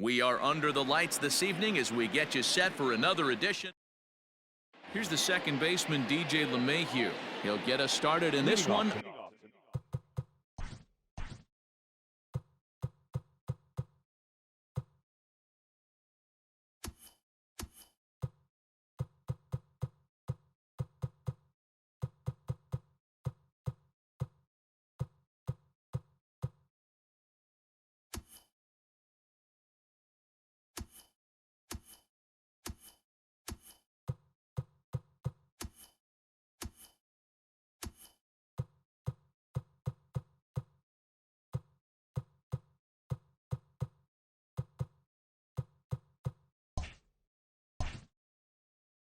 We are under the lights this evening as we get you set for another edition. Here's the second baseman, DJ LeMahieu. He'll get us started in this one.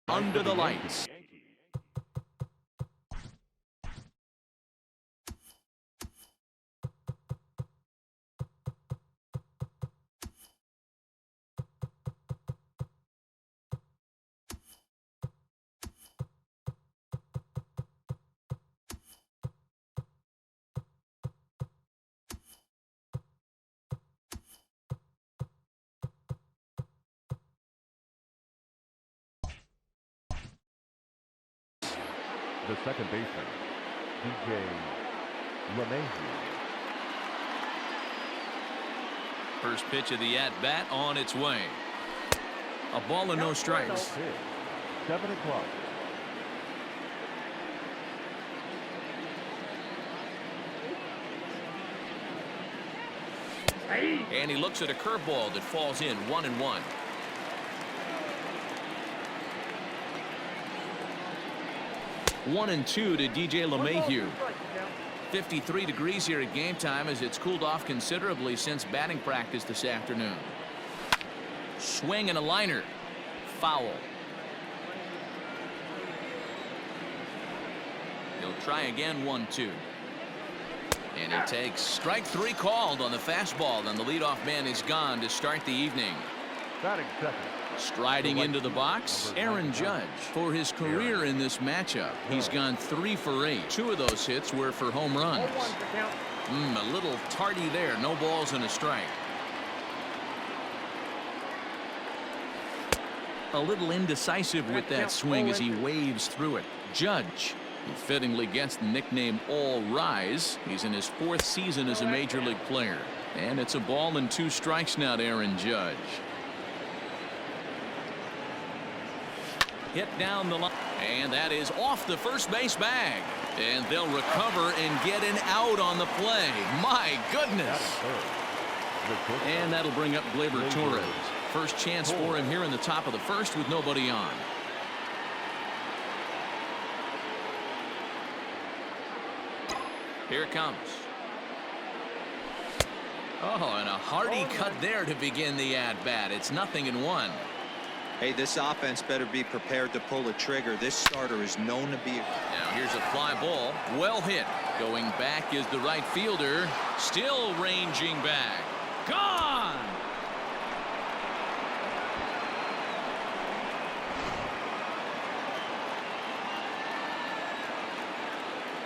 Under the lights. The second baseman, DJ LeMahieu. First pitch of the at-bat on its way. A ball and no strikes. 7 o'clock. And he looks at a curveball that falls in 1-1. One and two to DJ LeMahieu. 53 degrees here at game time as it's cooled off considerably since batting practice this afternoon. Swing and a liner. Foul. He'll try again 1-2. And he takes strike three called on the fastball, and the leadoff man is gone to start the evening. Batting second. Striding into the box, Aaron Judge. For his career in this matchup, he's gone 3 for 8. 2 of those hits were for home runs. A little tardy there. No balls and a strike. A little indecisive with that swing as he waves through it. Judge, who fittingly gets the nickname All Rise. He's in his 4th season as a major league player. And it's a ball and 2 strikes now to Aaron Judge. Hit down the line, and that is off the first base bag. And they'll recover and get an out on the play. My goodness. And that'll bring up Gleyber Torres. First chance for him here in the top of the first with nobody on. Here it comes. Oh, and a hearty cut there to begin the at-bat. It's 0-1. Hey, this offense better be prepared to pull the trigger. This starter is known to be. Now here's a fly ball. Well hit. Going back is the right fielder. Still ranging back. Gone.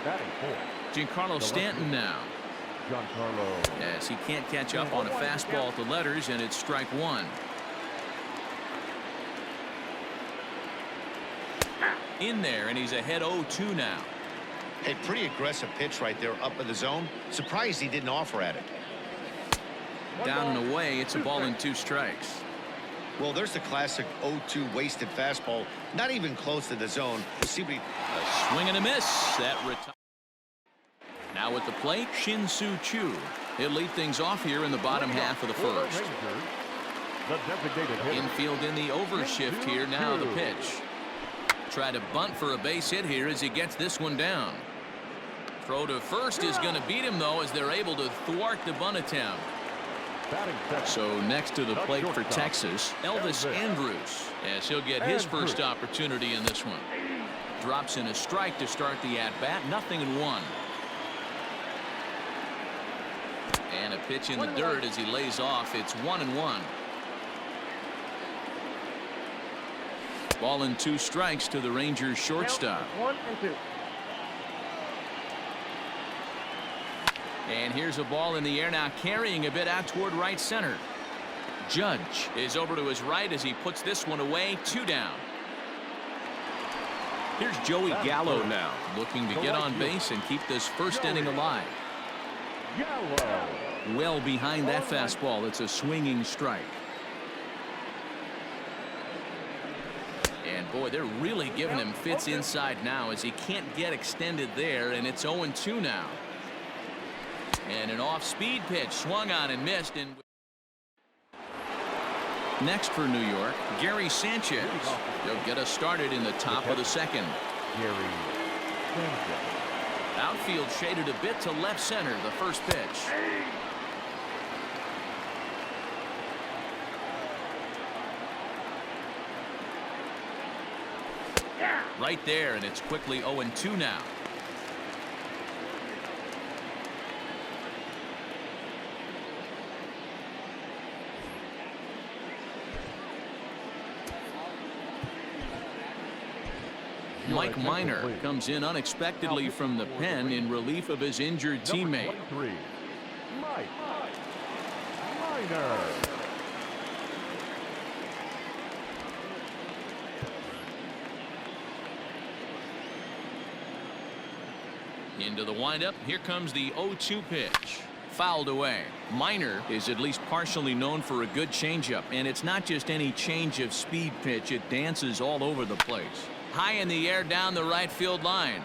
Batting fourth. Giancarlo Stanton now. Giancarlo. Yes, he can't catch up on a fastball at the letters, and it's strike 1. In there, and he's ahead 0-2 now. A pretty aggressive pitch right there up in the zone. Surprised he didn't offer at it. Down and away, it's a ball and 2 strikes. Well, there's the classic 0-2 wasted fastball. Not even close to the zone. We'll see what he... A swing and a miss. That now at the plate, Shin-Soo Choo. He'll lead things off here in the bottom half of the first. Infield in the overshift here. Now the pitch. Try to bunt for a base hit here as he gets this one down. Throw to first is going to beat him, though, as they're able to thwart the bunt attempt. So next to the plate for Texas, Elvis Andrus, as he'll get his first opportunity in this one. Drops in a strike to start the at-bat. 0-1. And a pitch in the dirt as he lays off. It's 1-1. Ball and 2 strikes to the Rangers shortstop. 1-2. And here's a ball in the air now, carrying a bit out toward right center. Judge is over to his right as he puts this one away. 2 down. Here's Joey Gallo now, looking to get on base and keep this first inning alive. Gallo. Well behind that fastball. It's a swinging strike. And boy, they're really giving him fits inside now as he can't get extended there, and it's 0-2 now. And an off-speed pitch swung on and missed. And next for New York, Gary Sanchez. He'll get us started in the top of the second. Gary Sanchez. Outfield shaded a bit to left center, the first pitch. Right there, and it's quickly 0-2 now. Mike Minor comes in unexpectedly from the pen in relief of his injured teammate. Mike Minor. Into the windup. Here comes the 0-2 pitch. Fouled away. Minor is at least partially known for a good changeup, and it's not just any change of speed pitch. It dances all over the place. High in the air down the right field line.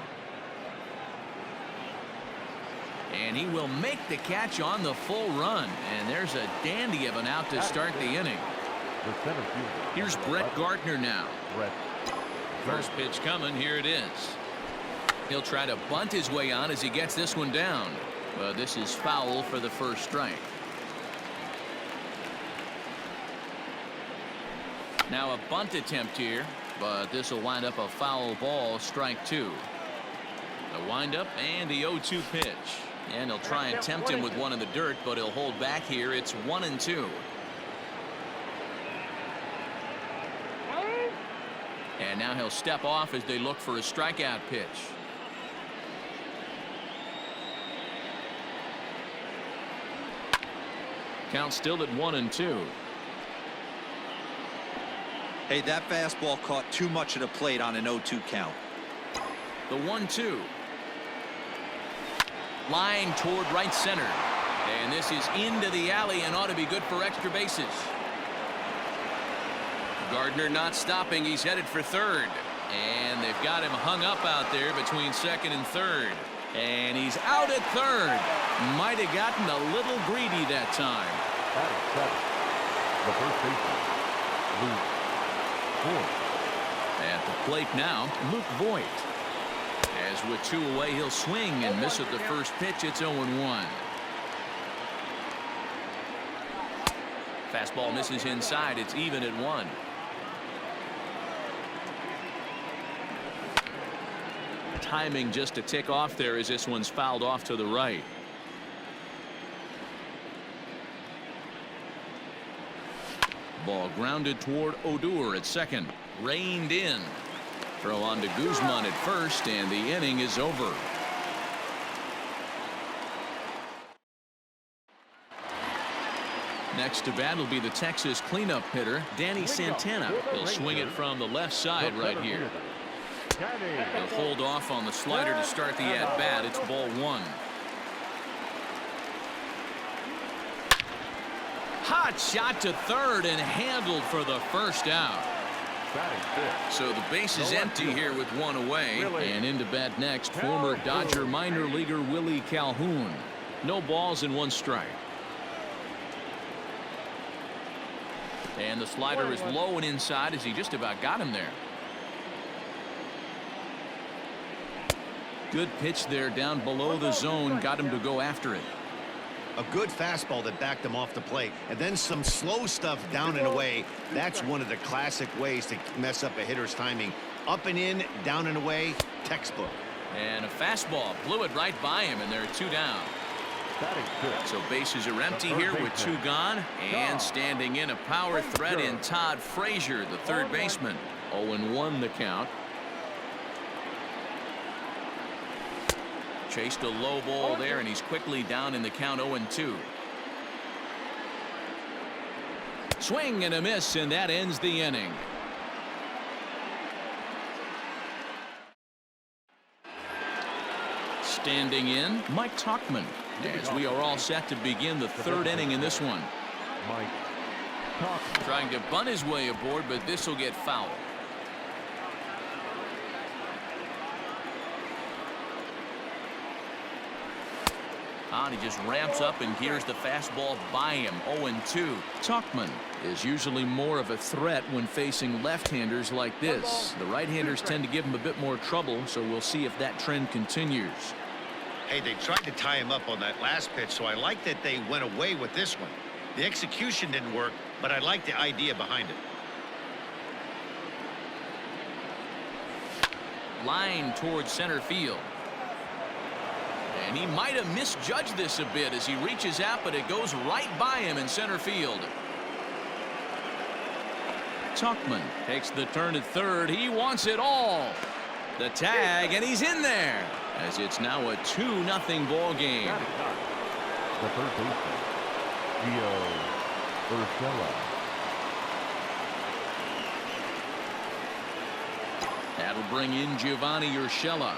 And he will make the catch on the full run. And there's a dandy of an out to start the inning. Here's Brett Gardner now. First pitch coming. Here it is. He'll try to bunt his way on as he gets this one down. But this is foul for the first strike. Now a bunt attempt here, but this will wind up a foul ball, strike 2. The windup and the 0-2 pitch. And he'll try and tempt him with one in the dirt, but he'll hold back here. It's 1-2. And now he'll step off as they look for a strikeout pitch. Count still at 1-2. Hey, that fastball caught too much of the plate on an 0-2 count. The 1-2. Line toward right center. And this is into the alley and ought to be good for extra bases. Gardner not stopping. He's headed for third. And they've got him hung up out there between second and third. And he's out at third. Might have gotten a little greedy that time. That is 7. The first baseman, Luke Voigt. At the plate now, Luke Voigt. As with 2 away, he'll swing and miss at the first pitch. It's 0-1. Fastball misses inside. It's even at 1. Timing just a tick off there as this one's fouled off to the right. Ball grounded toward Odor at second. Reined in. Throw on to Guzman at first, and the inning is over. Next to bat will be the Texas cleanup hitter, Danny Santana. He'll swing it from the left side right here. He'll hold off on the slider to start the at-bat. It's ball 1. Hot shot to third and handled for the first out. So the base is empty here with 1 away. And into bat next, former Dodger minor leaguer Willie Calhoun. No balls and 1 strike. And the slider is low and inside as he just about got him there. Good pitch there down below the zone. Got him to go after it. A good fastball that backed him off the plate, and then some slow stuff down and away. That's one of the classic ways to mess up a hitter's timing. Up and in, down and away, textbook. And a fastball blew it right by him, and there are 2 down. So bases are empty here with 2 gone, and standing in a power threat in Todd Frazier, the third baseman. 0-1 the count. Chased a low ball there, and he's quickly down in the count. 0-2. Swing and a miss, and that ends the inning. Standing in, Mike Tauchman, as we are all set to begin the third inning in this one. Mike Tauchman. Trying to bunt his way aboard, but this will get fouled. He just ramps up and gears the fastball by him. 0-2. Tauchman is usually more of a threat when facing left-handers like this. The right-handers tend to give him a bit more trouble, so we'll see if that trend continues. Hey, they tried to tie him up on that last pitch, so I like that they went away with this one. The execution didn't work, but I like the idea behind it. Line towards center field. And he might have misjudged this a bit as he reaches out, but it goes right by him in center field. Tauchman takes the turn at third. He wants it all. The tag, and he's in there, as it's now a 2-0 ball game. The third baseman, Gio Urshela. That'll bring in Giovanni Urshela.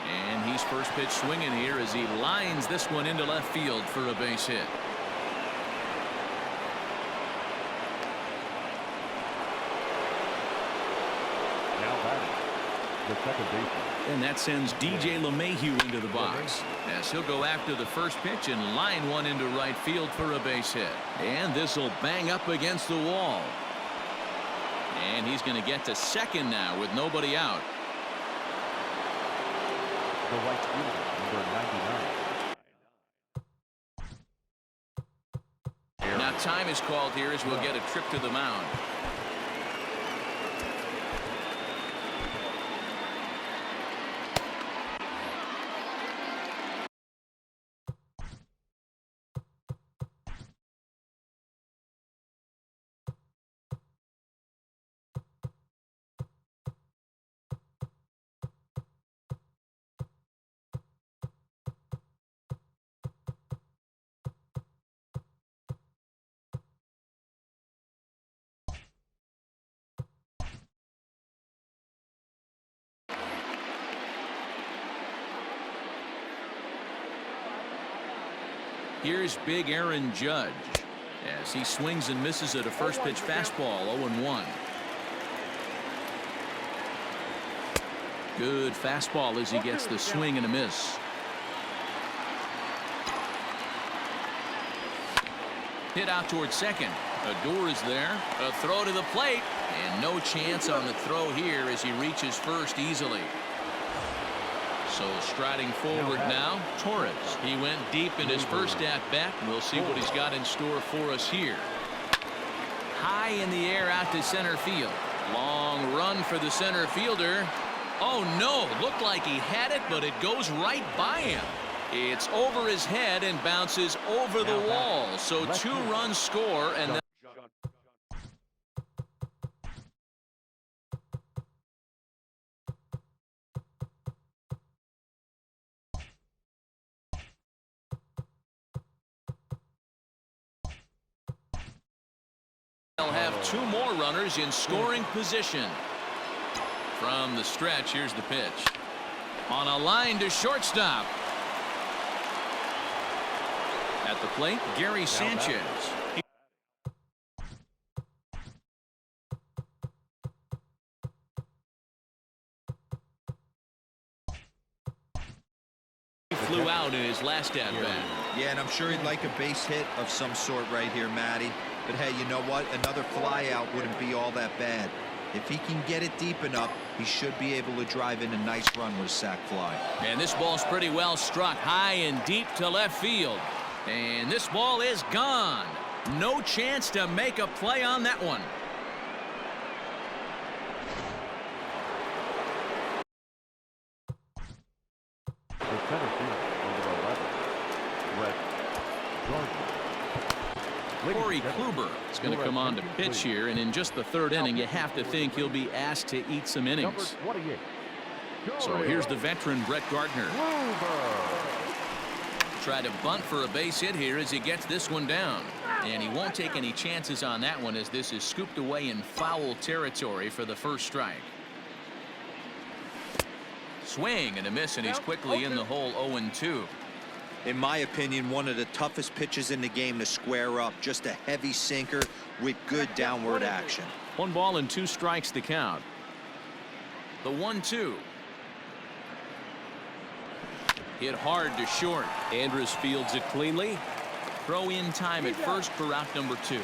And he's first pitch swinging here as he lines this one into left field for a base hit. Now batting, the second baseman. And that sends DJ LeMahieu into the box, as he'll go after the first pitch and line one into right field for a base hit. And this will bang up against the wall. And he's going to get to second now with nobody out. The right fielder, number 99. Now time is called here as we'll get a trip to the mound. Here's big Aaron Judge as he swings and misses at a first pitch fastball. 0-1. Good fastball as he gets the swing and a miss. Hit out towards second. Odor is there. A throw to the plate, and no chance on the throw here as he reaches first easily. So striding forward now, Torres. He went deep in his first at-bat. We'll see what he's got in store for us here. High in the air out to center field. Long run for the center fielder. Oh, no. Looked like he had it, but it goes right by him. It's over his head and bounces over the wall. So 2-run score, and they'll have 2 more runners in scoring position. From the stretch, here's the pitch. On a line to shortstop. At the plate, Gary Sanchez. He flew out in his last at-bat. Yeah, and I'm sure he'd like a base hit of some sort right here, Matty. But hey, you know what? Another fly out wouldn't be all that bad. If he can get it deep enough, he should be able to drive in a nice run with a sac fly. And this ball's pretty well struck high and deep to left field. And this ball is gone. No chance to make a play on that one. The center field, number 11, Brett Gardner. Corey Kluber is going to come on to pitch here, and in just the third inning, you have to think he'll be asked to eat some innings. So here's the veteran Brett Gardner. Try to bunt for a base hit here as he gets this one down. And he won't take any chances on that one, as this is scooped away in foul territory for the first strike. Swing and a miss, and he's quickly in the hole. 0-2. In my opinion, one of the toughest pitches in the game to square up. Just a heavy sinker with good downward action. 1 ball and 2 strikes to count. The 1-2. Hit hard to short. Andrus fields it cleanly. Throw in time at first for out number 2.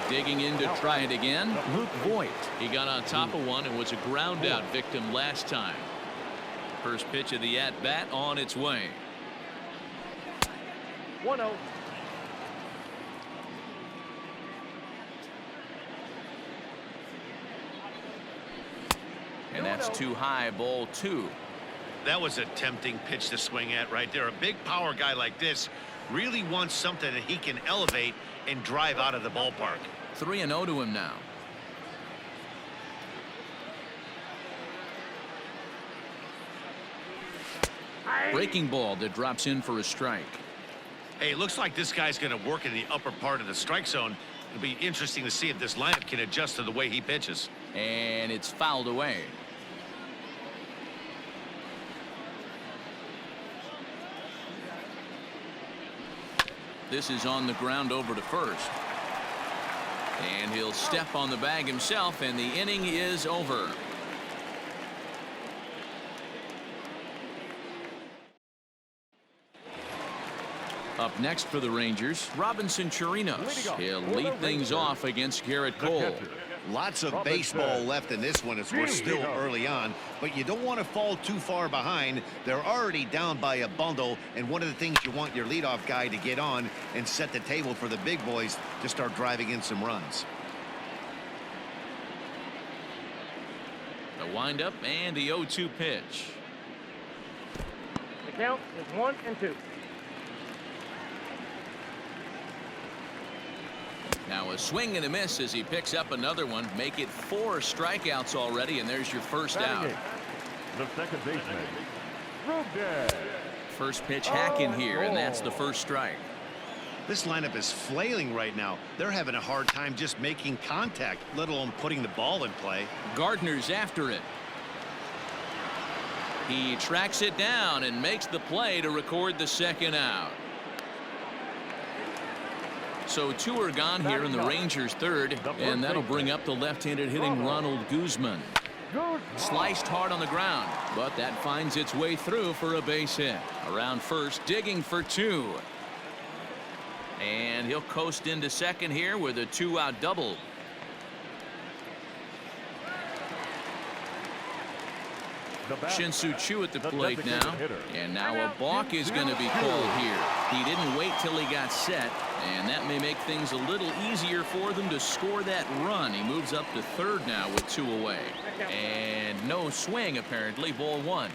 Digging in to try it again. Luke Voigt. He got on top of one and was a ground out victim last time. First pitch of the at bat on its way. 1-0. And that's too high. Ball 2. That was a tempting pitch to swing at right there. A big power guy like this really wants something that he can elevate and drive out of the ballpark. 3-0 to him now. Breaking ball that drops in for a strike. Hey, it looks like this guy's going to work in the upper part of the strike zone. It'll be interesting to see if this lineup can adjust to the way he pitches. And it's fouled away. This is on the ground over to first. And he'll step on the bag himself, and the inning is over. Up next for the Rangers, Robinson Chirinos. He'll lead things off against Garrett Cole. Lots of baseball left in this one as we're still early on, but you don't want to fall too far behind. They're already down by a bundle, and one of the things you want your leadoff guy to get on and set the table for the big boys to start driving in some runs. The windup and the 0-2 pitch. The count is 1-2. Now a swing and a miss as he picks up another one. Make it 4 strikeouts already, and there's your first out. The second baseman, Rugby. First pitch hack in here, and that's the first strike. This lineup is flailing right now. They're having a hard time just making contact, let alone putting the ball in play. Gardner's after it. He tracks it down and makes the play to record the second out. So 2 are gone here in the Rangers' third, and that'll bring up the left-handed hitting Ronald Guzman. Sliced hard on the ground, but that finds its way through for a base hit. Around first, digging for 2. And he'll coast into second here with a 2-out double. Shin-Soo Choo at the plate now. And now a balk is going to be called here. He didn't wait till he got set, and that may make things a little easier for them to score that run. He moves up to third now with 2 away. And no swing, apparently. Ball 1.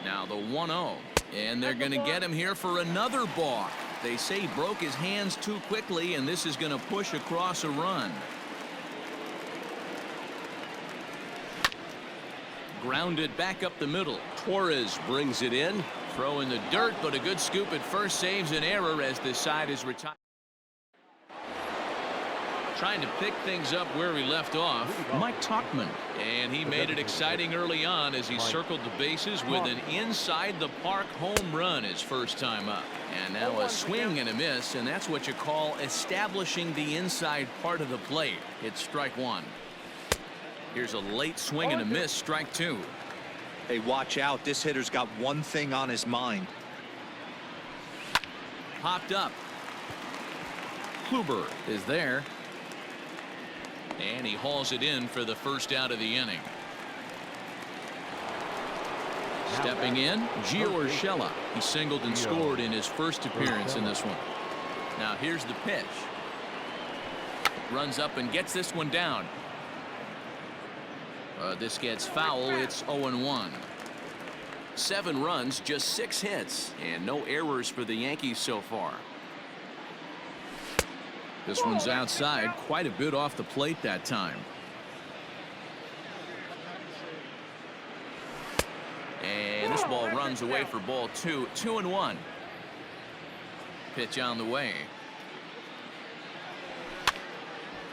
Now the 1-0, and they're going to get him here for another balk. They say he broke his hands too quickly, and this is going to push across a run. Grounded back up the middle. Torres brings it in. Throw in the dirt, but a good scoop at first saves an error as the side is retired. Trying to pick things up where we left off, Mike Tauchman, and he made it exciting early on as he circled the bases with an inside the park home run his first time up. And now a swing and a miss, and that's what you call establishing the inside part of the plate. It's strike 1. Here's a late swing and a miss, strike 2. Hey, watch out. This hitter's got one thing on his mind. Popped up. Kluber is there. And he hauls it in for the first out of the inning. Stepping in, Gio Urshela. He singled and scored in his first appearance in this one. Now here's the pitch. Runs up and gets this one down. This gets foul. It's 0-1. 7 runs, just 6 hits, and no errors for the Yankees so far. This one's outside, quite a bit off the plate that time. And this ball runs away for ball 2. 2-1. Pitch on the way.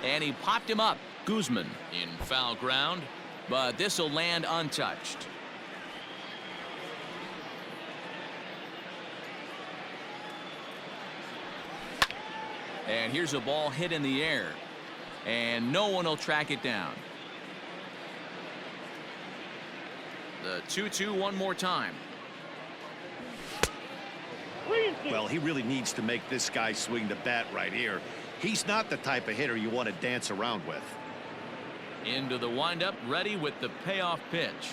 And he popped him up. Guzman in foul ground, but this will land untouched. And here's a ball hit in the air, and no one will track it down. The 2-2 one more time. Well, he really needs to make this guy swing the bat right here. He's not the type of hitter you want to dance around with. Into the windup, ready with the payoff pitch.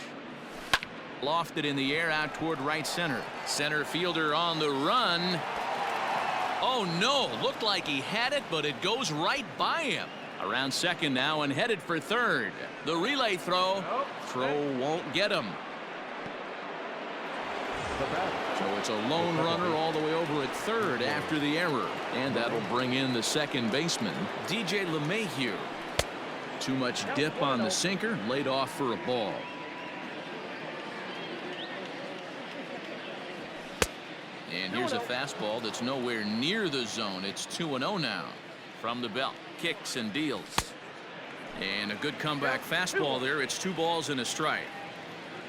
Lofted in the air out toward right center. Center fielder on the run. Oh no, looked like he had it, but it goes right by him. Around second now and headed for third. The relay throw. Throw won't get him. So it's a lone runner all the way over at third after the error. And that'll bring in the second baseman, DJ LeMahieu. Too much dip on the sinker, laid off for a ball. And here's a fastball that's nowhere near the zone. It's 2-0 now. From the belt, kicks and deals. And a good comeback fastball there. It's 2 balls and a strike.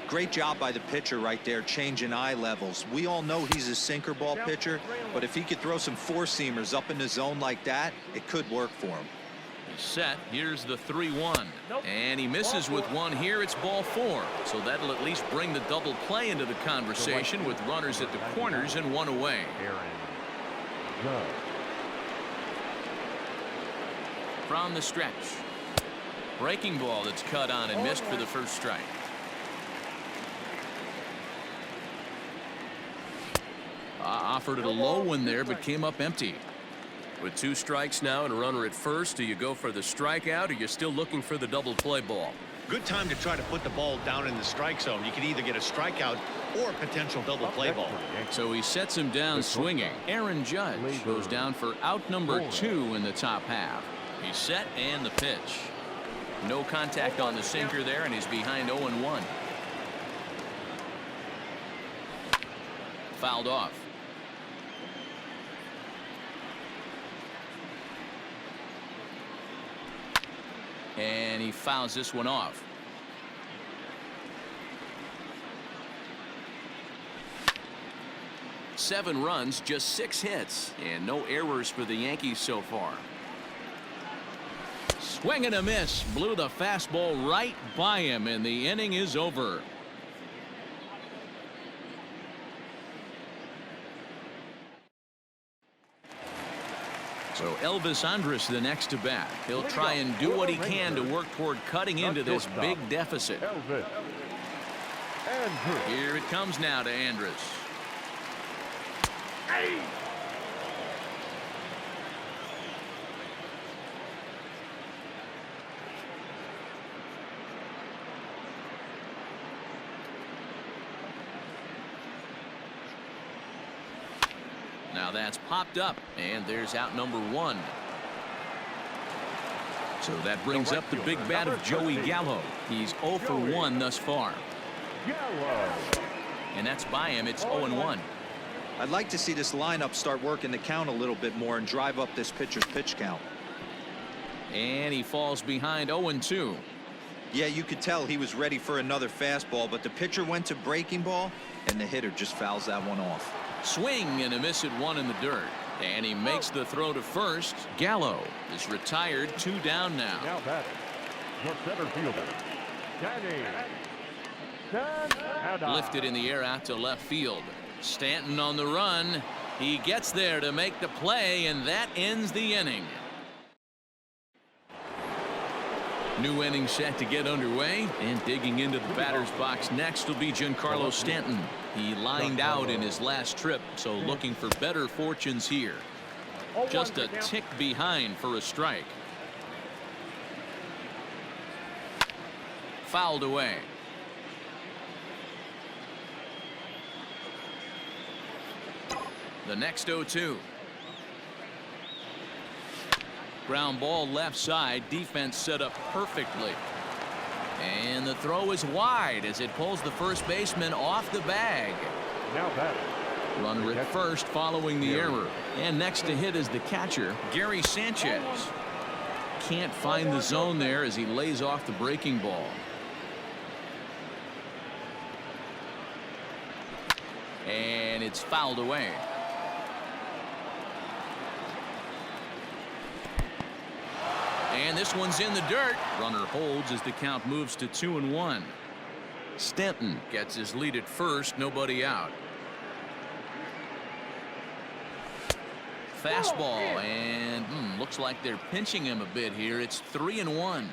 Great job by the pitcher right there, changing eye levels. We all know he's a sinker ball pitcher, but if he could throw some four-seamers up in the zone like that, it could work for him. He's set. Here's the 3-1. And he misses with one here. It's ball 4. So that'll at least bring the double play into the conversation with runners at the corners and one away. From the stretch. Breaking ball that's cut on and missed for the first strike. Offered it a low one there, but came up empty. With 2 strikes now and a runner at first, do you go for the strikeout or you're still looking for the double play ball? Good time to try to put the ball down in the strike zone. You can either get a strikeout or a potential double play ball. So he sets him down swinging. Aaron Judge goes down for out number 2 in the top half. He's set and the pitch. No contact on the sinker there, and he's behind 0-1. Fouled off. And he fouls this one off. Seven runs, just 6 hits, and no errors for the Yankees so far. Swing and a miss. Blew the fastball right by him, and the inning is over. So Elvis Andrus the next to bat. He'll try and do what he can to work toward cutting into this big deficit. Here it comes now to Andrus. Now that's popped up, and there's out number 1. So that brings up the big bat of Joey Gallo. He's 0 for 1 thus far. And that's by him. It's 0-1. I'd like to see this lineup start working the count a little bit more and drive up this pitcher's pitch count. And he falls behind 0-2. Yeah, you could tell he was ready for another fastball, but the pitcher went to breaking ball, and the hitter just fouls that one off. Swing and a miss at 1 in the dirt. And he makes the throw to first. Gallo is retired, 2 down now. Now batting, your center fielder, Danny. Lifted in the air out to left field. Stanton on the run. He gets there to make the play, and that ends the inning. New inning set to get underway, and digging into the batter's box next will be Giancarlo Stanton. He lined out in his last trip, so looking for better fortunes here. Just a tick behind for a strike. Fouled away. The next 0-2. Ground ball left side. Defense set up perfectly. And the throw is wide as it pulls the first baseman off the bag. Now batting. Runner at first following the error. And next to hit is the catcher, Gary Sanchez. Can't find the zone there as he lays off the breaking ball. And it's fouled away. And this one's in the dirt. Runner holds as the count moves to 2-1. Stanton gets his lead at first, nobody out. Fastball, and looks like they're pinching him a bit here. It's 3-1.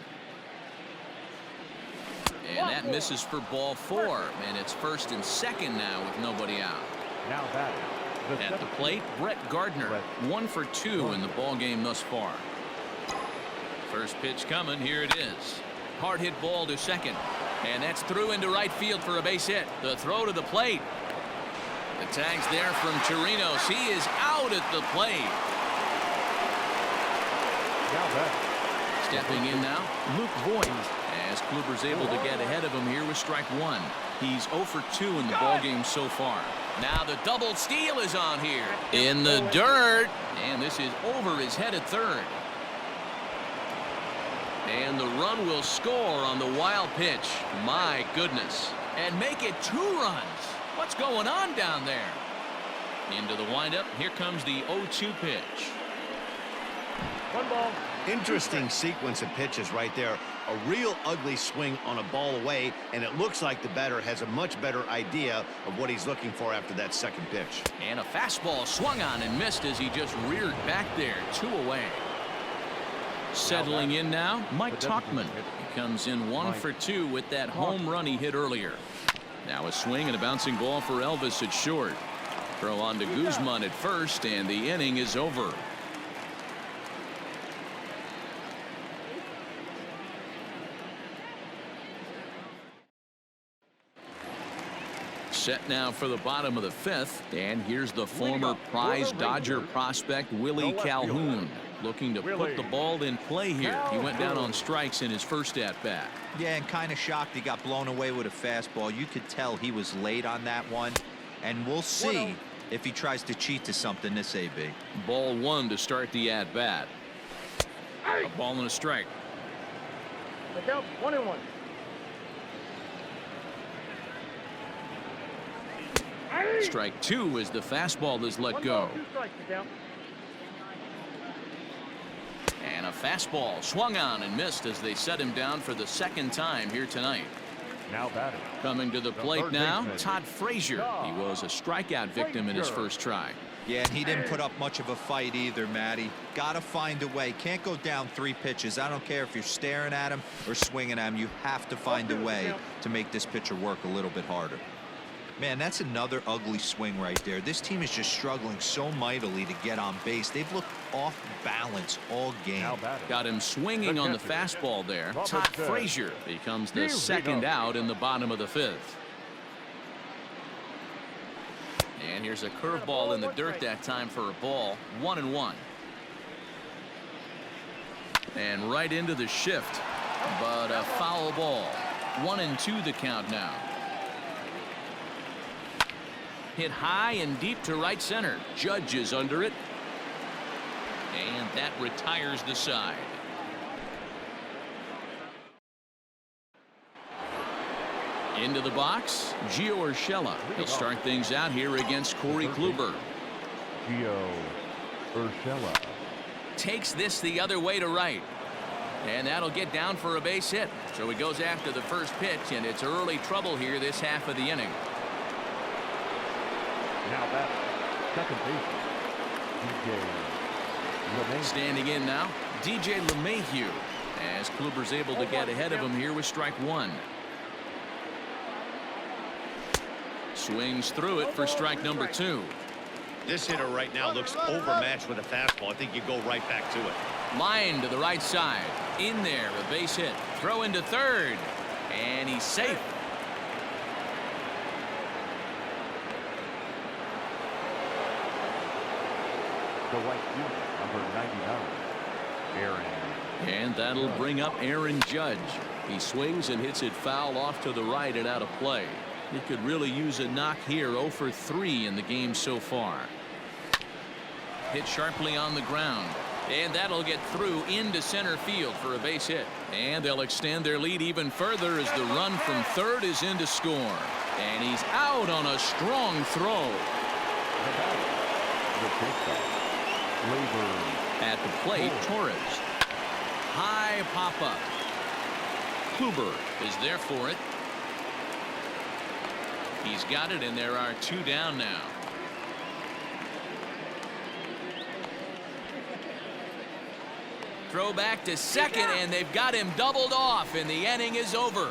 And that misses for ball 4, and it's first and second now with nobody out. Now batting. At the plate, Brett Gardner, 1 for 2 in the ball game thus far. First pitch coming. Here it is. Hard hit ball to second, and that's through into right field for a base hit. The throw to the plate. The tag's there from Chirinos. He is out at the plate. Now batting. Stepping in now, Luke Voigt, as Kluber's able to get ahead of him here with strike 1. He's 0 for 2 in the ballgame so far. Now the double steal is on here. In the dirt. And this is over his head at third. And the run will score on the wild pitch. My goodness. And make it 2 runs. What's going on down there? Into the windup. Here comes the 0-2 pitch. 1 ball. Interesting sequence of pitches right there. A real ugly swing on a ball away, and it looks like the batter has a much better idea of what he's looking for after that second pitch. And a fastball swung on and missed as he just reared back there. 2 away. Settling in now, Mike Tauchman. He comes in 1 for 2 with that home run he hit earlier. Now a swing and a bouncing ball for Elvis at short. Throw on to Guzman at first, and the inning is over. Set now for the bottom of the 5th, and here's the former prize Dodger prospect Willie Calhoun looking to put the ball in play here. He went down on strikes in his first at-bat. Yeah, and kind of shocked he got blown away with a fastball. You could tell he was late on that one, and we'll see if he tries to cheat to something this AB. Ball 1 to start the at-bat. A ball and a strike. Look out, 1-1. Strike 2 as the fastball is let go. And a fastball swung on and missed as they set him down for the second time here tonight. Now batting. Coming to the plate now, Todd Frazier. He was a strikeout victim in his first try. Yeah, and he didn't put up much of a fight either, Matty. Got to find a way. Can't go down 3 pitches. I don't care if you're staring at him or swinging at him. You have to find a way to make this pitcher work a little bit harder. Man, that's another ugly swing right there. This team is just struggling so mightily to get on base. They've looked off balance all game. Got him swinging on the fastball there. Todd Frazier becomes the second out in the bottom of the 5th. And here's a curveball in the dirt that time for a ball. 1-1. And right into the shift, but a foul ball. 1-2 the count now. Hit high and deep to right center. Judge is under it. And that retires the side. Into the box, Gio Urshela. He'll start things out here against Corey Kluber. Gio Urshela takes this the other way to right. And that'll get down for a base hit. So he goes after the first pitch, and it's early trouble here this half of the inning. Now that second baseman, DJ LeMahieu. Standing in now, DJ LeMahieu, as Kluber's able to get ahead of him here with strike 1. Swings through it for strike number 2. This hitter right now looks overmatched with a fastball. I think you go right back to it. Line to the right side. In there, a base hit. Throw into third. And he's safe. The white unit, number 99. Aaron. And that'll bring up Aaron Judge. He swings and hits it foul off to the right and out of play. He could really use a knock here. 0 for 3 in the game so far. Hit sharply on the ground. And that'll get through into center field for a base hit. And they'll extend their lead even further as the run from third is in to score. And he's out on a strong throw. The pitcher. At the plate, Torres. High pop-up. Kluber is there for it. He's got it, and there are 2 down now. Throw back to second, and they've got him doubled off, and the inning is over.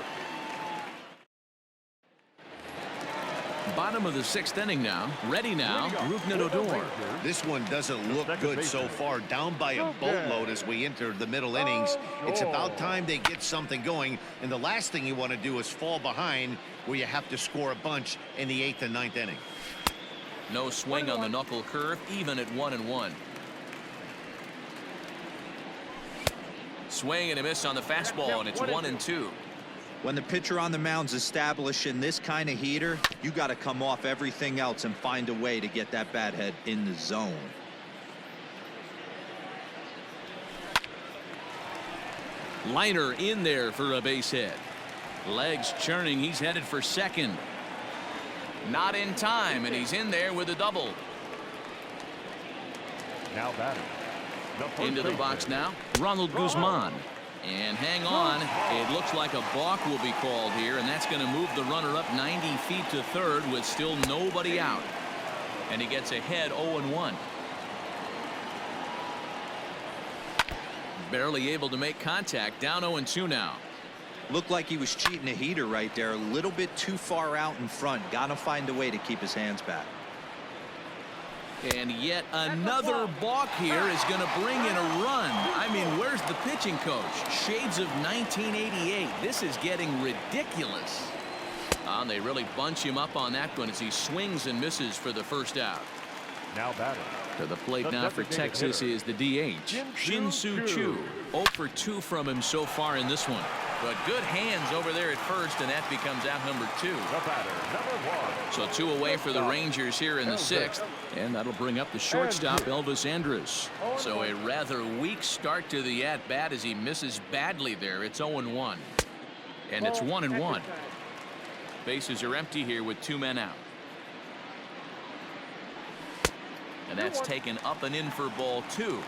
Bottom of the 6th inning now. Ready now. Rougned Odor. This one doesn't look good so far. Down by a boatload as we enter the middle innings. It's about time they get something going. And the last thing you want to do is fall behind where you have to score a bunch in the 8th and 9th inning. No swing on the knuckle curve, even at 1-1. Swing and a miss on the fastball, and it's 1-2. When the pitcher on the mound's establishing this kind of heater, you got to come off everything else and find a way to get that bat head in the zone. Liner in there for a base hit. Legs churning. He's headed for second. Not in time, and he's in there with a double. Now batting. Into the box now, Ronald Guzman. And hang on, it looks like a balk will be called here, and that's going to move the runner up 90 feet to third with still nobody out. And he gets ahead 0-1. Barely able to make contact, down 0-2 now. Looked like he was cheating a heater right there, a little bit too far out in front. Got to find a way to keep his hands back. And yet another balk here is going to bring in a run. I mean, where's the pitching coach? Shades of 1988. This is getting ridiculous. They really bunch him up on that one as he swings and misses for the first out. Now batting. To the plate now for Texas is the DH, Shin-Soo Choo. 0 for 2 from him so far in this one. But good hands over there at first, and that becomes out number 2. The batter, number 1. So 2 away for the Rangers here in the 6th. And that'll bring up the shortstop, Elvis Andrus. So a rather weak start to the at-bat as he misses badly there. It's 0-1. And it's 1-1. Bases are empty here with 2 men out. And that's taken up and in for ball 2.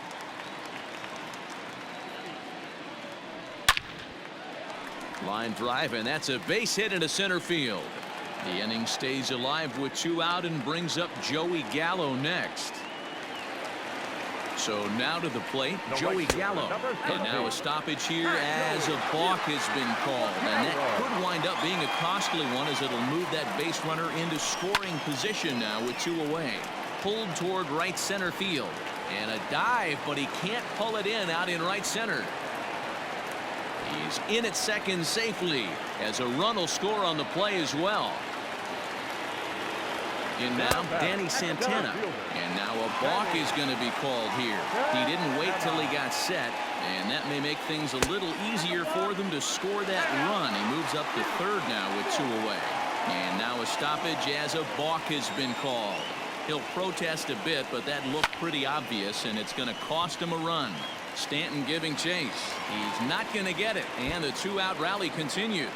Line drive, and that's a base hit into center field. The inning stays alive with 2 out and brings up Joey Gallo next. So now to the plate, Joey Gallo. And now a stoppage here as a balk has been called. And that could wind up being a costly one as it'll move that base runner into scoring position now with 2 away. Pulled toward right center field. And a dive, but he can't pull it in out in right center. He's in at second safely as a run will score on the play as well. In now, Danny Santana. And now a balk is going to be called here. He didn't wait till he got set, and that may make things a little easier for them to score that run. He moves up to third now with 2 away. And now a stoppage as a balk has been called. He'll protest a bit, but that looked pretty obvious, and it's going to cost him a run. Stanton giving chase. He's not going to get it, and the 2-out rally continues.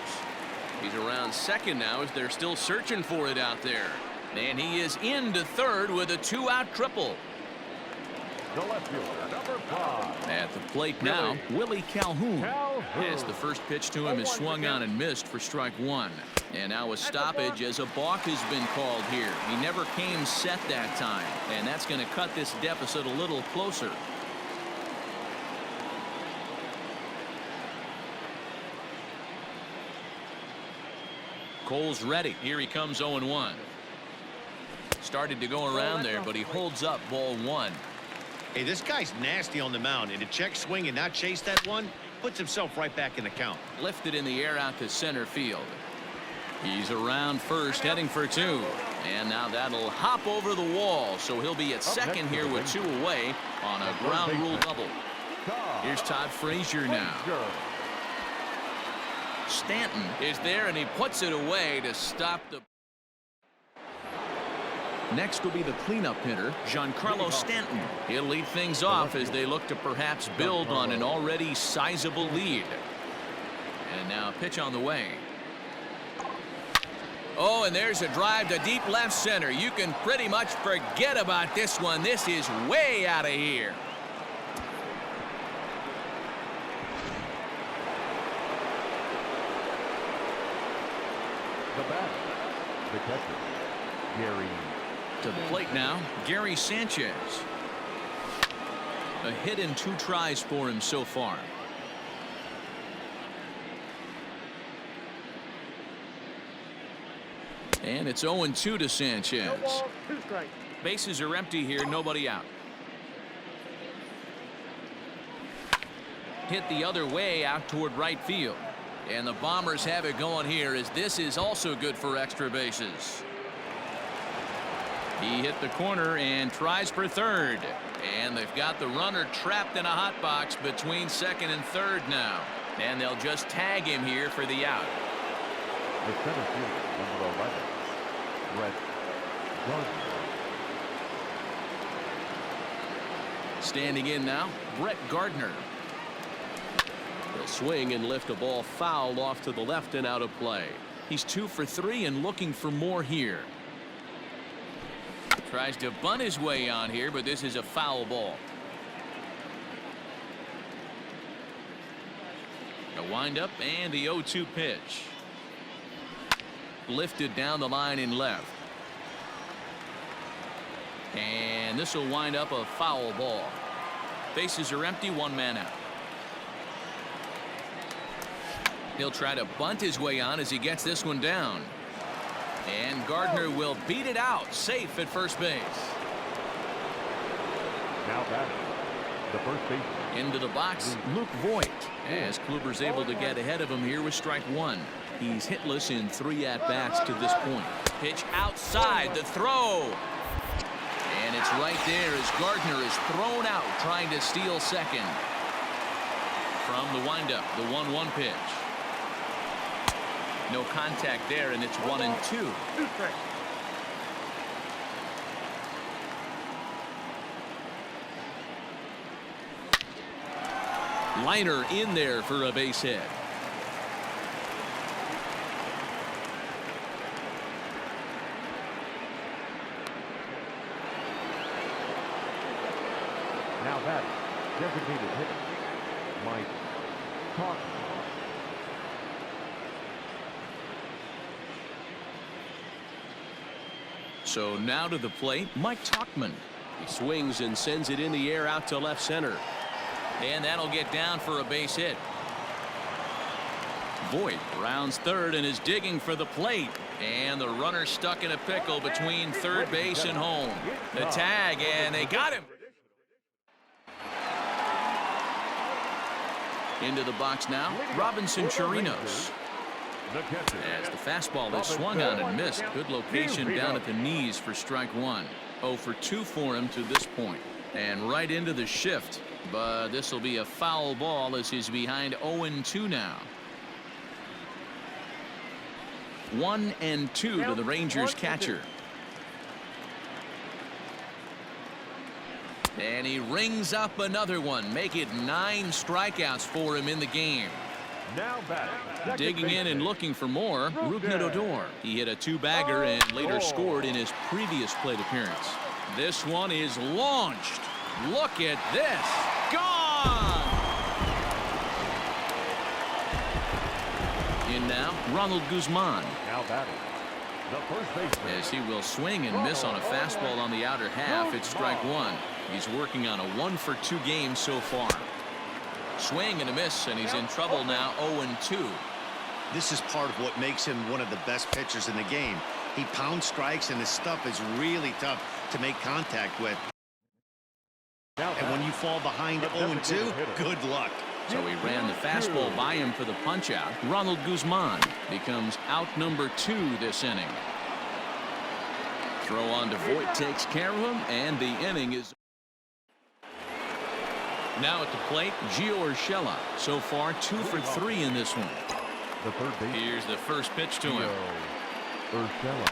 He's around second now as they're still searching for it out there. And he is into third with a 2-out triple. The left fielder, number 5. At the plate now, Willie Calhoun. As the first pitch to him is swung on and missed for strike 1. And now a stoppage as a balk has been called here. He never came set that time, and that's going to cut this deficit a little closer. Cole's ready. Here he comes 0-1. Started to go around there, but he holds up ball 1. Hey, this guy's nasty on the mound, and to check swing and not chase that one puts himself right back in the count. Lifted in the air out to center field. He's around first, heading for 2. And now that'll hop over the wall, so he'll be at second here with 2 away on a ground rule double. Here's Todd Frazier now. Stanton is there, and he puts it away to stop the. Next will be the cleanup hitter, Giancarlo Stanton. He'll lead things off as they look to perhaps build on an already sizable lead. And now a pitch on the way. Oh, and there's a drive to deep left center. You can pretty much forget about this one. This is way out of here. The bat, the catcher, Gary. To the plate now, Gary Sanchez. A hit in 2 tries for him so far. And it's 0-2 to Sanchez. Bases are empty here, nobody out. Hit the other way out toward right field. And the Bombers have it going here, as this is also good for extra bases. He hit the corner and tries for third. And they've got the runner trapped in a hot box between second and third now. And they'll just tag him here for the out. The center fielder, number 11, Brett Gardner. Standing in now, Brett Gardner. He'll swing and lift a ball foul off to the left and out of play. He's 2 for 3 and looking for more here. Tries to bunt his way on here, but this is a foul ball. A windup and the 0-2 pitch. Lifted down the line in left. And this will wind up a foul ball. Bases are empty, 1 man out. He'll try to bunt his way on as he gets this one down. And Gardner will beat it out, safe at first base. Now batting, the first baseman. Into the box, Luke Voigt, as Kluber's able to get ahead of him here with strike 1. He's hitless in 3 at-bats to this point. Pitch outside, the throw. And it's right there as Gardner is thrown out, trying to steal second. From the windup, the 1-1 pitch. No contact there, and it's 1-2. Liner in there for a base hit. Now batting, designated hitter, Mike Tauchman. So now to the plate, Mike Tauchman. He swings and sends it in the air out to left center. And that'll get down for a base hit. Voigt rounds third and is digging for the plate. And the runner stuck in a pickle between third base and home. The tag, and they got him. Into the box now, Robinson Chirinos. As the fastball is swung on and missed. Good location down at the knees for strike 1. 0 for 2 for him to this point. And right into the shift. But this will be a foul ball as he's behind 0-2 now. 1-2 to the Rangers catcher. And he rings up another one. Make it 9 strikeouts for him in the game. Now batting, digging in and looking for more, Rougned Odor. He hit a 2-bagger and later scored in his previous plate appearance. This one is launched. Look at this. Gone! In now, Ronald Guzman. Now batting, the first baseman. As he will swing and miss on a fastball on the outer half, it's strike 1. He's working on a 1 for 2 game so far. Swing and a miss, and he's in trouble now, 0-2. This is part of what makes him one of the best pitchers in the game. He pounds strikes, and his stuff is really tough to make contact with. And when you fall behind 0-2, good luck. So he ran the fastball by him for the punch out. Ronald Guzman becomes out number 2 this inning. Throw on to Voigt takes care of him, and the inning is Now at the plate, Gio Urshela. So far, 2 for 3 in this one. The third base. Here's the first pitch to him. Urshela.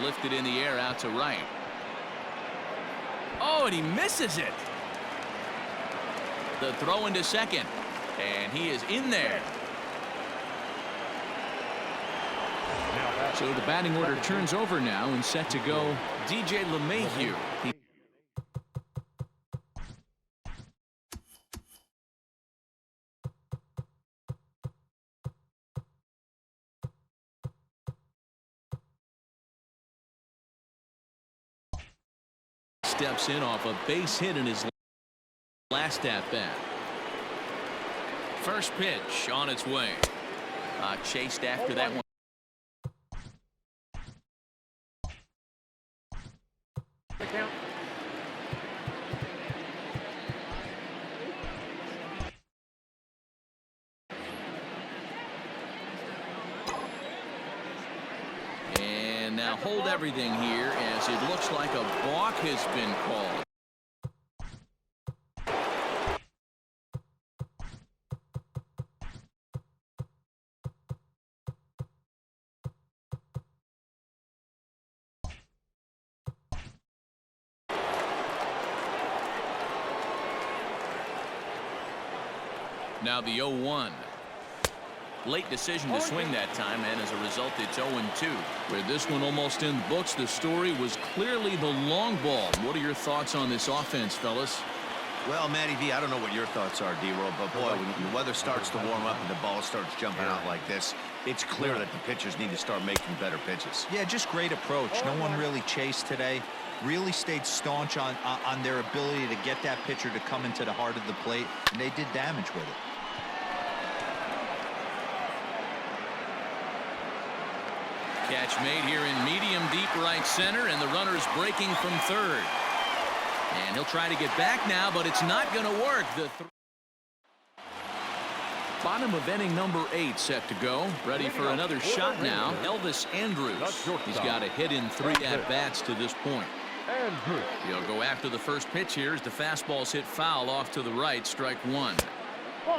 Lifted in the air out to right. Oh, and he misses it. The throw into second. And he is in there. So the batting order turns over now and set to go DJ LeMahieu. He steps in off a base hit in his last at bat. First pitch on its way. Chased after that one. And now hold everything here as it looks like a balk has been called. Now the 0-1. Late decision to swing that time, and as a result, it's 0-2. With this one almost in the books, the story was clearly the long ball. What are your thoughts on this offense, fellas? Well, Matty V, I don't know what your thoughts are, D-Roll, but boy, when the weather starts to warm up and the ball starts jumping out like this, it's clear that the pitchers need to start making better pitches. Yeah, just great approach. No one really chased today. Really stayed staunch on their ability to get that pitcher to come into the heart of the plate, and they did damage with it. Catch made here in medium deep right center, and the runner's breaking from third. And he'll try to get back now, but it's not going to work. The bottom of inning number 8 set to go. Ready for another shot now. Elvis Andrus. He's got a hit in 3 at-bats to this point. He'll go after the first pitch here as the fastball's hit foul off to the right. Strike 1.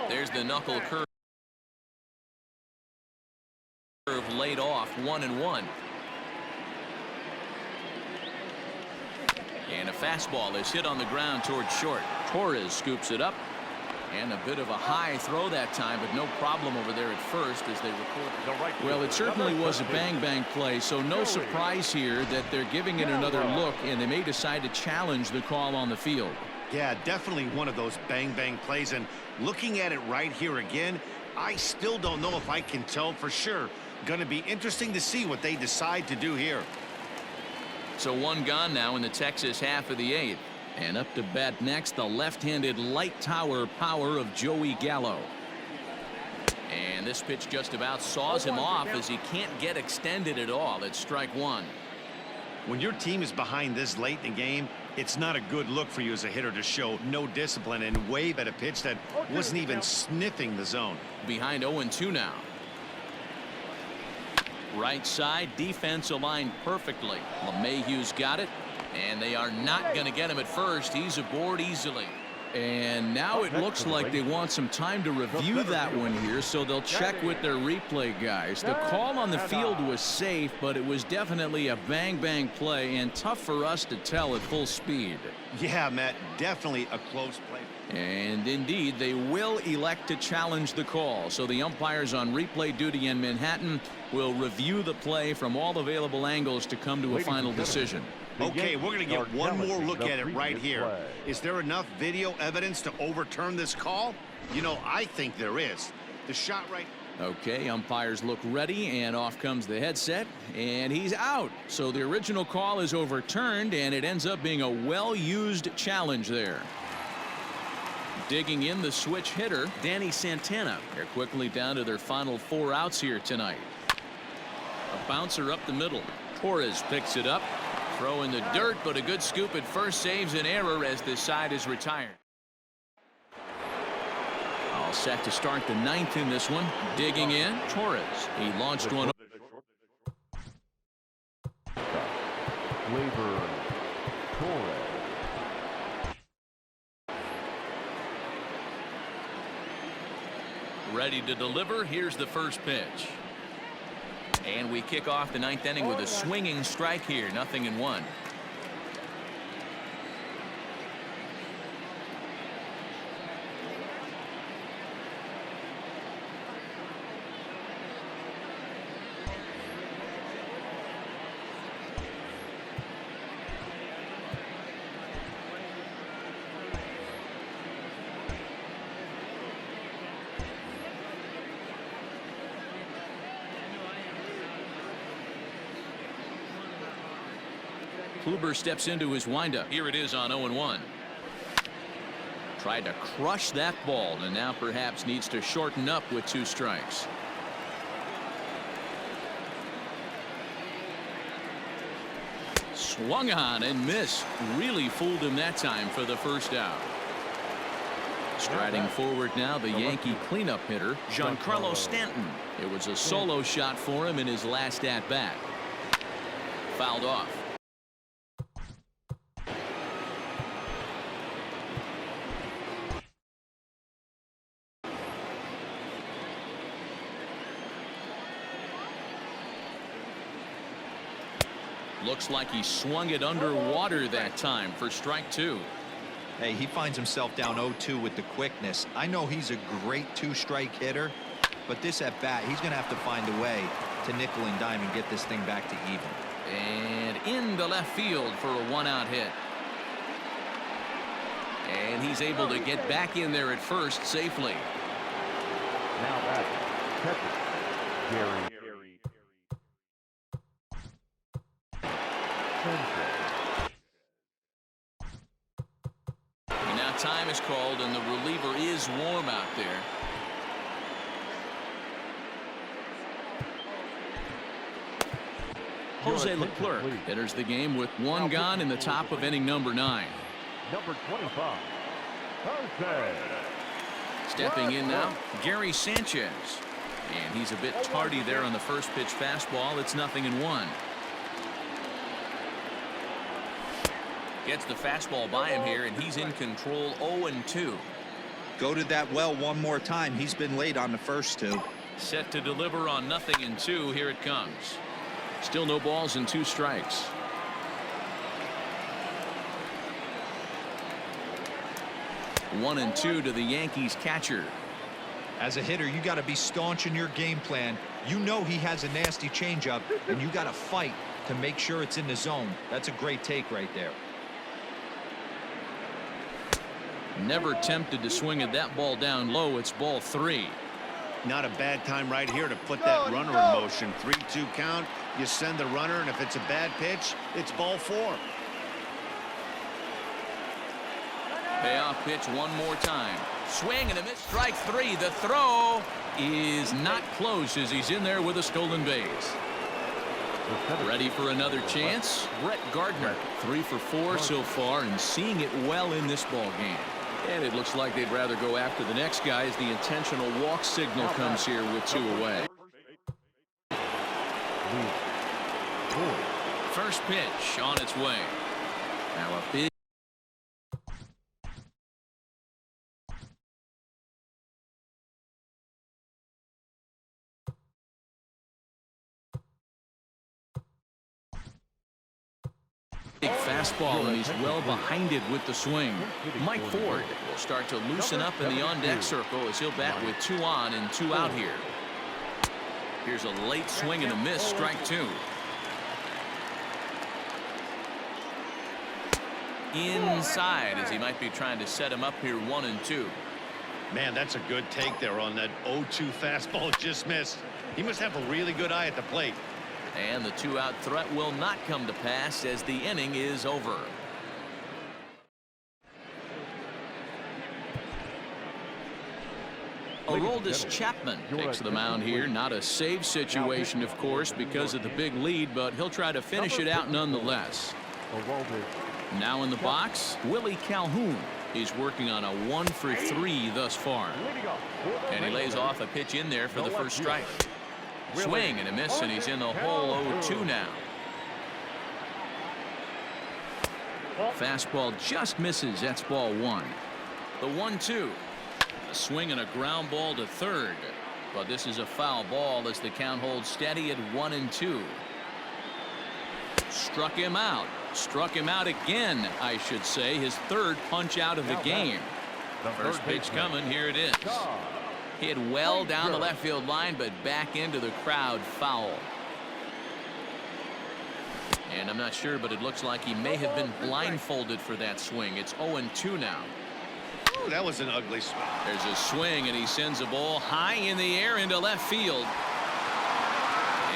There's the knuckle curve. Laid off 1-1. And a fastball is hit on the ground towards short. Torres scoops it up. And a bit of a high throw that time, but no problem over there at first as they record. Well, it certainly was a bang-bang play, so no surprise here that they're giving it another look, and they may decide to challenge the call on the field. Yeah, definitely one of those bang-bang plays, and looking at it right here again, I still don't know if I can tell for sure. Going to be interesting to see what they decide to do here. So one gone now in the Texas half of the 8th. And up to bat next, the left-handed light tower power of Joey Gallo. And this pitch just about saws him off as he can't get extended at all. It's strike 1. When your team is behind this late in the game, it's not a good look for you as a hitter to show no discipline and wave at a pitch that wasn't even sniffing the zone. Behind 0-2 now. Right side, defense aligned perfectly. LeMahieu's got it, and they are not going to get him at first. He's aboard easily. And now it looks like they want some time to review that one here, so they'll check with their replay guys. The call on the field was safe, but it was definitely a bang-bang play and tough for us to tell at full speed. Yeah, Matt, definitely a close play. And indeed, they will elect to challenge the call. So the umpires on replay duty in Manhattan will review the play from all available angles to come to a final decision. Okay, we're going to get one more look at it right here. Is there enough video evidence to overturn this call? You know, I think there is. The shot right. Okay, umpires look ready, and off comes the headset, and he's out. So the original call is overturned, and it ends up being a well-used challenge there. Digging in the switch hitter, Danny Santana. They're quickly down to their final 4 outs here tonight. A bouncer up the middle. Torres picks it up. Throw in the dirt, but a good scoop at first saves an error as this side is retired. All set to start the 9th in this one. Digging in, Torres. He launched one. Ready to deliver. Here's the first pitch. And we kick off the ninth inning with a swinging strike here. 0-1. Kluber steps into his windup. Here it is on 0-1. Tried to crush that ball and now perhaps needs to shorten up with 2 strikes. Swung on and missed. Really fooled him that time for the first out. Striding forward now, the Yankee cleanup hitter, Giancarlo Stanton. It was a solo shot for him in his last at-bat. Fouled off. Looks like he swung it underwater that time for strike 2. Hey, he finds himself down 0-2 with the quickness. I know he's a great 2-strike hitter, but this at bat, he's going to have to find a way to nickel and dime and get this thing back to even. And into left field for a 1-out hit. And he's able to get back in there at first safely. Now back, catcher, Gary. And now time is called and the reliever is warm out there. Jose Leclerc enters the game with 1 gone in the top of inning number 9. Number 25, Jose. Stepping in now, Gary Sanchez. And he's a bit tardy there on the first pitch fastball. It's 0-1. Gets the fastball by him here, and he's in control. 0-2. Go to that well one more time. He's been late on the first 2. Set to deliver on 0-2. Here it comes. Still no balls and 2 strikes. One and 2 to the Yankees catcher. As a hitter, you got to be staunch in your game plan. You know he has a nasty changeup, and you got to fight to make sure it's in the zone. That's a great take right there. Never tempted to swing at that ball down low. It's ball 3. Not a bad time right here to put that runner in motion. 3-2 count. You send the runner, and if it's a bad pitch, it's ball 4. Payoff pitch one more time. Swing and a miss. Strike 3. The throw is not close as he's in there with a stolen base. Ready for another chance. Brett Gardner, 3 for 4 so far and seeing it well in this ball game. And it looks like they'd rather go after the next guy as the intentional walk signal comes here with 2 away. First pitch on its way. Now a big fastball, and he's well behind it with the swing. Mike Ford will start to loosen up in the on-deck circle as he'll bat with 2 on and 2 out here. Here's a late swing and a miss. Strike 2. Inside as he might be trying to set him up here. 1-2. Man, that's a good take there on that 0-2 fastball. Just missed. He must have a really good eye at the plate. And the 2-out threat will not come to pass as the inning is over. Aroldis Chapman takes the mound here. Not a save situation, of course, because of the big lead, but he'll try to finish it out nonetheless. Now in the box, Willie Calhoun. He's working on a 1 for 3 thus far. And he lays off a pitch in there for the first strike. Swing and a miss, and he's in the hole. 0-2 now. Fastball just misses. That's ball 1. The 1-2. A swing and a ground ball to third. But this is a foul ball as the count holds steady at 1-2. Struck him out. Struck him out again, I should say. His third punch out of the game. First pitch coming. Here it is. Hit well down the left field line, but back into the crowd, foul. And I'm not sure, but it looks like he may have been blindfolded for that swing. It's 0-2 now. Ooh, that was an ugly swing. There's a swing, and he sends a ball high in the air into left field.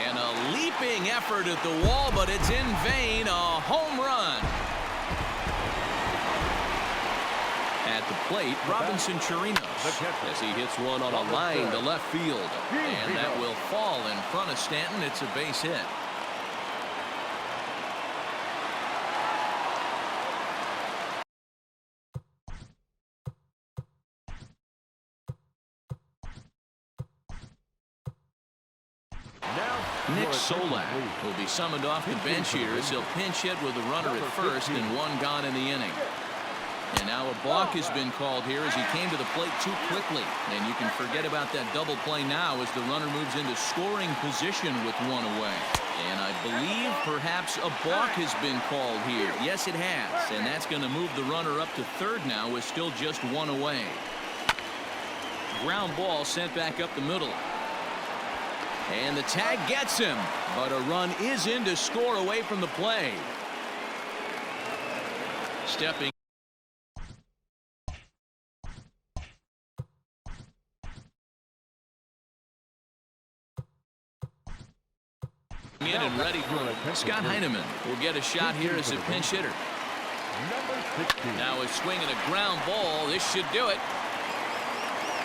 And a leaping effort at the wall, but it's in vain. A home run. At the plate, Robinson Chirinos, as he hits one on a line to left field. And that will fall in front of Stanton. It's a base hit. Nick Solak will be summoned off the bench here as he'll pinch hit with a runner at first and one gone in the inning. And now a balk has been called here as he came to the plate too quickly. And you can forget about that double play now as the runner moves into scoring position with one away. And I believe perhaps a balk has been called here. Yes, it has. And that's going to move the runner up to third now with still just one away. Ground ball sent back up the middle. And the tag gets him, but a run is in to score away from the play. Stepping in and ready for Scott Heineman will get a shot here as a pinch hitter. Now he's swinging a ground ball. This should do it.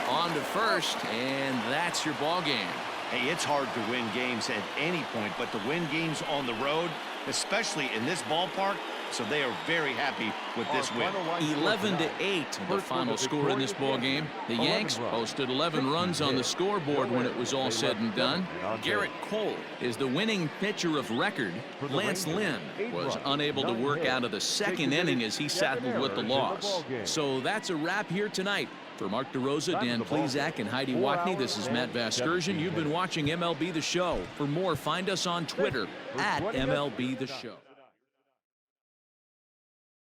On to first, and that's your ball game. Hey, it's hard to win games at any point, but to win games on the road, especially in this ballpark, so they are very happy with this win. 11-8, the final score in this ball game. The Yanks posted 11 runs on the scoreboard when it was all said and done. Garrett Cole is the winning pitcher of record. Lance Lynn was unable to work out of the second inning as he settled with the loss. So that's a wrap here tonight. For Mark DeRosa, Dan Plezak, and Heidi Wackney, this is Matt Vasgersian. You've been watching MLB The Show. For more, find us on Twitter @MLB The Show.